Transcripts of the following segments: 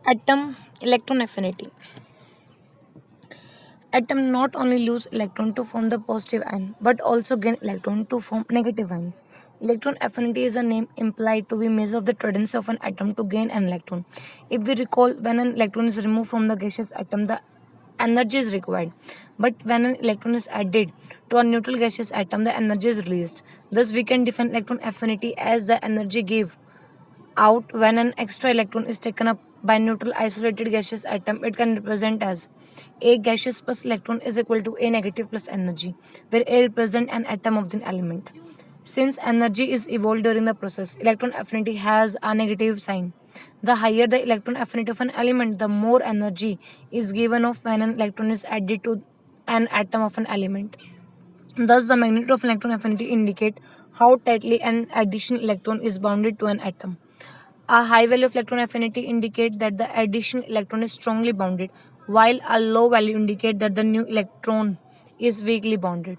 Atom electron affinity. Atom not only lose electron to form the positive ion, but also gain electron to form negative ions. Electron affinity is a name implied to be measure of the tendency of an atom to gain an electron. If we recall, when an electron is removed from the gaseous atom, the energy is required. But when an electron is added to a neutral gaseous atom, the energy is released. Thus, we can define electron affinity as the energy give out when an extra electron is taken up by neutral isolated gaseous atom. It can represent as A gaseous plus electron is equal to A negative plus energy, where A represents an atom of the element. Since energy is evolved during the process, electron affinity has a negative sign. The higher the electron affinity of an element, the more energy is given off when an electron is added to an atom of an element. Thus, the magnitude of electron affinity indicate how tightly an additional electron is bounded to an atom. A high value of electron affinity indicate that the additional electron is strongly bounded, while a low value indicate that the new electron is weakly bounded.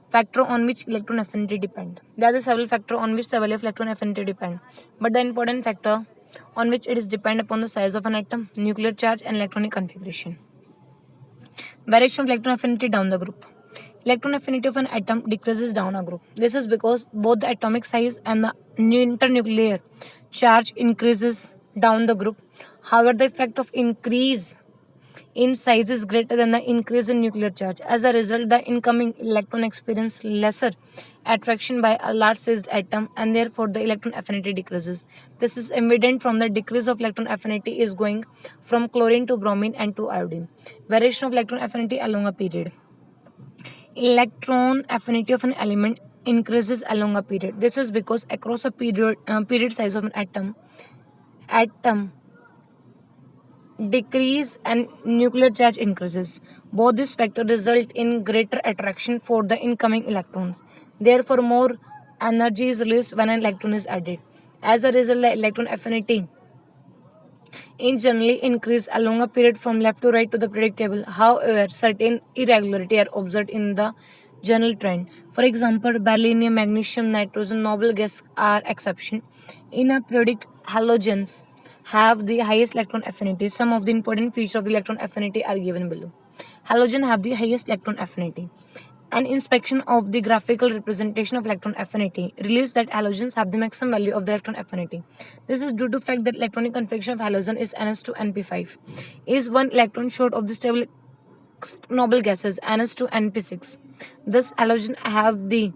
Factor on which electron affinity depend. There are several factors on which the value of electron affinity depend, but the important factor on which it is depend upon the size of an atom, nuclear charge, and electronic configuration. Variation of electron affinity down the group. Electron affinity of an atom decreases down a group. This is because both the atomic size and the internuclear charge increases down the group. However, the effect of increase in size is greater than the increase in nuclear charge. As a result, the incoming electron experience lesser attraction by a large sized atom, and therefore the electron affinity decreases. This is evident from the decrease of electron affinity is going from chlorine to bromine and to iodine. Variation of electron affinity along a period. Electron affinity of an element increases along a period. This is because across a period size of an atom decrease and nuclear charge increases. Both these factors result in greater attraction for the incoming electrons. Therefore, more energy is released when an electron is added. As a result, the electron affinity in generally increase along a period from left to right to the predictable. However, certain irregularity are observed in the general trend. For example, beryllium, magnesium, nitrogen, noble gas are exception. In a periodic, halogens have the highest electron affinity. Some of the important features of the electron affinity are given below. Halogen have the highest electron affinity. An inspection of the graphical representation of electron affinity reveals that halogens have the maximum value of the electron affinity. This is due to the fact that electronic configuration of halogen is Ns2 Np5, is one electron short of the stable noble gases Ns2 Np6. Thus, halogens have the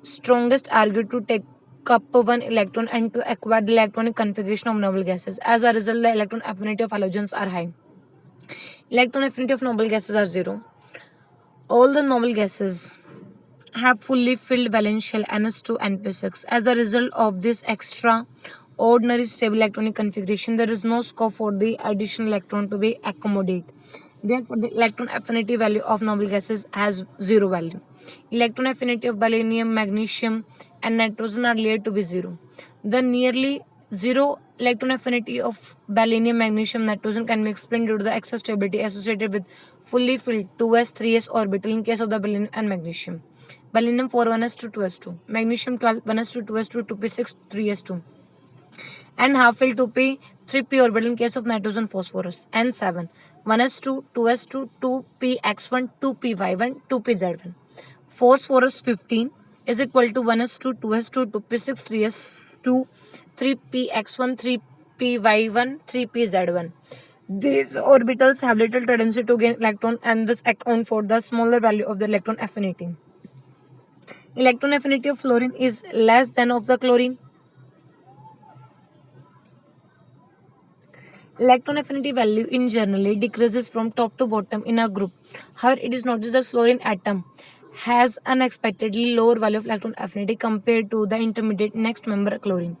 strongest argue to take up one electron and to acquire the electronic configuration of noble gases. As a result, the electron affinity of halogens are high. Electron affinity of noble gases are zero. All the noble gases have fully filled valence shell Ns2 Np6. As a result of this extraordinary stable electronic configuration, there is no scope for the additional electron to be accommodated. Therefore, the electron affinity value of noble gases has zero value. Electron affinity of beryllium, magnesium, and nitrogen are laid to be zero. The nearly zero electron affinity of beryllium, magnesium, nitrogen can be explained due to the excess stability associated with fully filled 2s, 3s orbital in case of the beryllium and magnesium. Beryllium 4 1s2 2s2, magnesium 12 1s2 2s2 2p6 3s2, and half filled 2p 3p orbital in case of nitrogen phosphorus, and 7 1s2 2s2 2px1 2py1 2pz1. Phosphorus 15 is equal to 1s2 2s2 2p6 3s2 3px1 3py1 3pz1. These orbitals have little tendency to gain electron and thus account for the smaller value of the electron affinity. Electron affinity of fluorine is less than of the chlorine. Electron affinity value in generally decreases from top to bottom in a group. However, it is noticed that fluorine atom has unexpectedly lower value of electron affinity compared to the intermediate next member chlorine.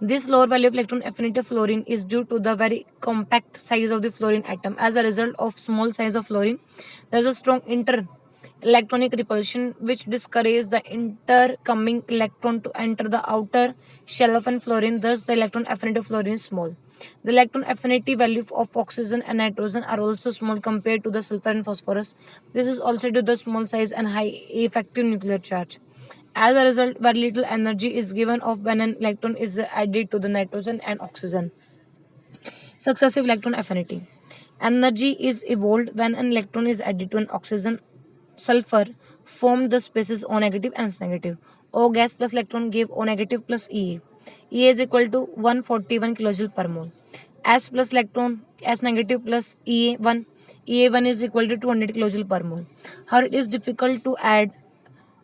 This lower value of electron affinity of fluorine is due to the very compact size of the fluorine atom. As a result of small size of fluorine, there is a strong electronic repulsion which discourages the intercoming electron to enter the outer shell of an fluorine. Thus, the electron affinity of fluorine is small. The electron affinity value of oxygen and nitrogen are also small compared to the sulfur and phosphorus. This is also due to the small size and high effective nuclear charge. As a result, very little energy is given off when an electron is added to the nitrogen and oxygen. Successive electron affinity. Energy is evolved when an electron is added to an oxygen sulfur formed the spaces O negative and S negative. O gas plus electron gave O negative plus Ea. Ea is equal to 141 kilojoule per mole. S plus electron S negative plus Ea1. Ea1 is equal to 200 kilojoule per mole. However, it is difficult to add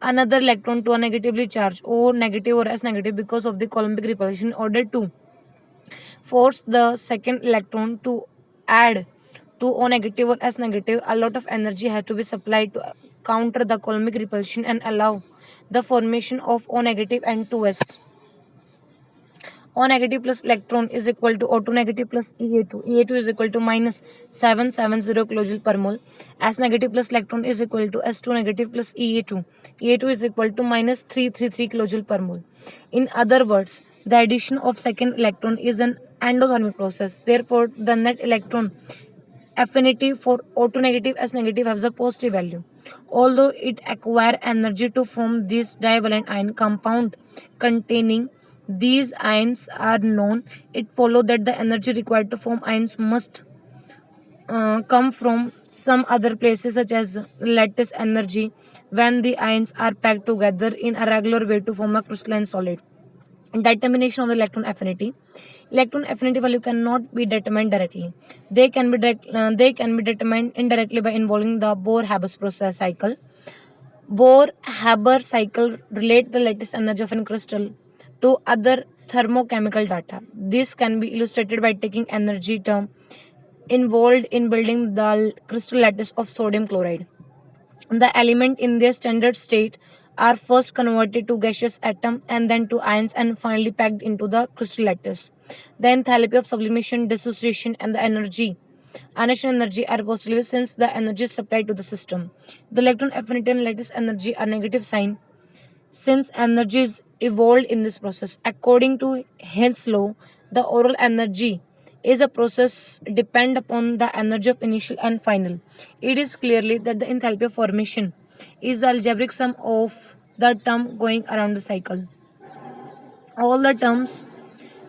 another electron to a negatively charged O negative or S negative because of the Coulombic repulsion. In order to force the second electron to add to O negative or S negative, a lot of energy has to be supplied to counter the Coulombic repulsion and allow the formation of O negative and 2s. O negative plus electron is equal to O2 negative plus Ea2. Ea2 is equal to minus 770 kilojoule per mole. S negative plus electron is equal to S2 negative plus Ea2. Ea2 is equal to minus 333 kilojoule per mole. In other words, the addition of second electron is an endothermic process. Therefore, the net electron affinity for O2 negative S negative has a positive value. Although it acquire energy to form this divalent ion compound containing these ions are known, it follows that the energy required to form ions must come from some other places such as lattice energy when the ions are packed together in a regular way to form a crystalline solid. Determination of the electron affinity. Electron affinity value cannot be determined directly. They can be determined indirectly by involving the Bohr-Haber process cycle. Bohr-Haber cycle relate the lattice energy of a crystal to other thermochemical data. This can be illustrated by taking energy term involved in building the crystal lattice of sodium chloride. The element in their standard state are first converted to gaseous atom and then to ions and finally packed into the crystal lattice. The enthalpy of sublimation, dissociation, and the annihilation energy are positive since the energy is supplied to the system. The electron affinity and lattice energy are negative sign since energy is evolved in this process. According to Hill's law, the overall energy is a process depend upon the energy of initial and final. It is clearly that the enthalpy of formation is the algebraic sum of the term going around the cycle. All the terms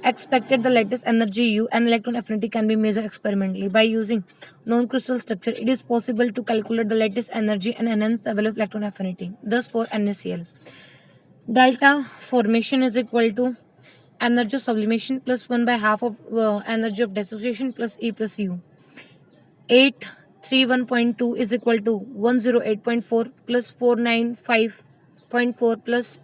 expected the lattice energy U and electron affinity can be measured experimentally. By using known crystal structure, it is possible to calculate the lattice energy and enhance the value of electron affinity. Thus, for NaCl, delta formation is equal to energy of sublimation plus 1 by half of energy of dissociation plus E plus U. 831.2 is equal to 108.4 plus 495.4 plus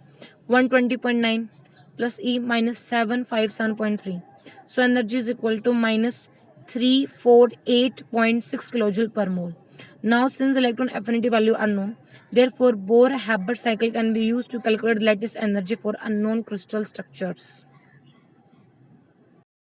120.9 plus E minus 757.3. So energy is equal to minus 348.6 kilojoule per mole. Now, since electron affinity value are known, therefore Bohr-Haber cycle can be used to calculate the lattice energy for unknown crystal structures.